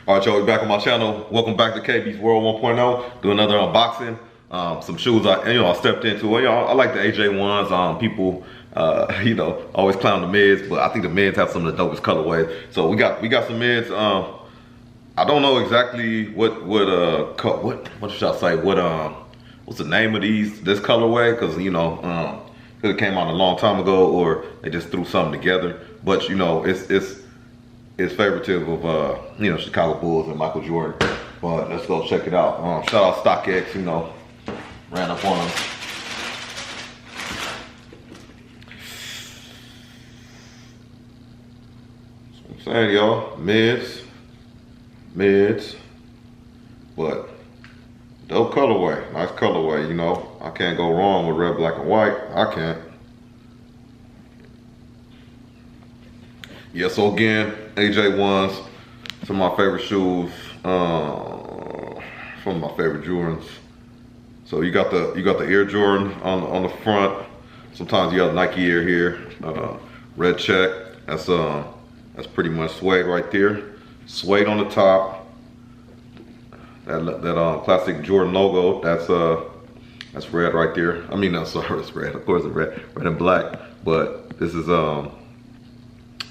All right, y'all, we back on my channel. Welcome back to KB's World 1.0. Do another unboxing. Some shoes I stepped into. I like the AJ1s. People, always clown the mids, but I think the mids have some of the dopest colorways. So we got some mids. I don't know exactly what should I say? What's the name of this colorway? Because could have came out a long time ago, or they just threw something together. But it's favoritive of Chicago Bulls and Michael Jordan. But let's go check it out. Shout out StockX, ran up on them. That's what I'm saying, y'all. Mids, but dope colorway, nice colorway. I can't go wrong with red, black, and white. I can't. Yeah, so again, AJ1s, some of my favorite shoes, some of my favorite Jordans. So you got the Air Jordan on the front. Sometimes you have Nike Air here, red check. That's pretty much suede right there. Suede on the top. That classic Jordan logo. That's red right there. I mean, no, sorry, it's red. Of course, it's red and black. But this is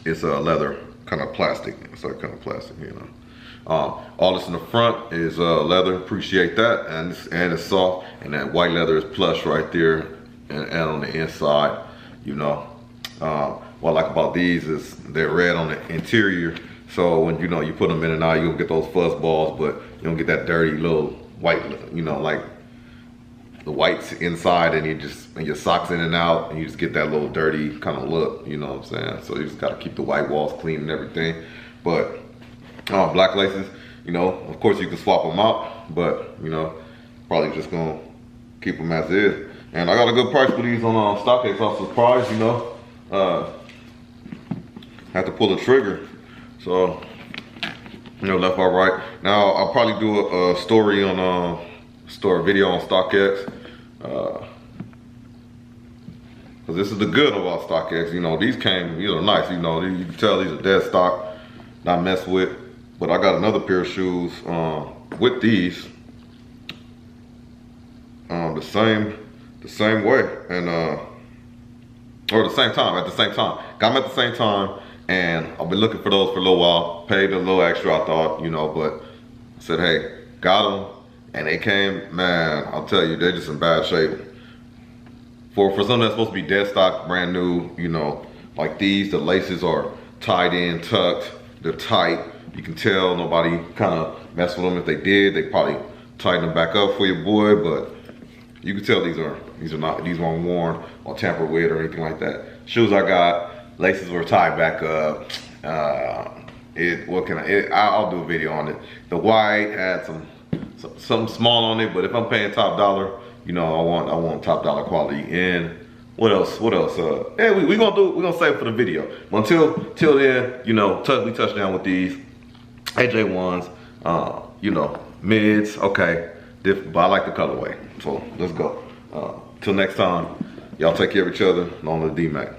it's a leather, kind of plastic. It's like kind of plastic, all this in the front is leather. Appreciate that, and it's soft. And that white leather is plush right there, and on the inside, what I like about these is they're red on the interior. So when you put them in and out, you don't get those fuzz balls, but you don't get that dirty little white, like the whites inside, and your socks in and out, and you just get that little dirty kind of look, you know what I'm saying? So you just gotta keep the white walls clean and everything. But black laces, of course you can swap them out, but probably just gonna keep them as is. And I got a good price for these on StockX. I was surprised, had to pull the trigger. So, left or right. Now I'll probably do a story on video on StockX. Cause this is the good about StockX. These came, nice. You can tell these are dead stock, not messed with. But I got another pair of shoes with these the same way, and or the same time, at the same time. Got them at the same time. And I've been looking for those for a little while. Paid a little extra, I thought, but I said, hey, got them. And they came, man, I'll tell you, they're just in bad shape. For something that's supposed to be dead stock, brand new, like these, the laces are tied in, tucked, they're tight. You can tell nobody kind of messed with them. If they did, they probably tighten them back up for your boy, but you can tell these weren't worn or tampered with or anything like that. Shoes I got, laces were tied back up. I'll do a video on it. The white had something small on it, but if I'm paying top dollar, I want top dollar quality. And what else? Yeah, we're gonna save it for the video. But till then, we touch down with these AJ1s. Mids, okay. But I like the colorway, so let's go. Till next time, y'all take care of each other. Long live D-Mac.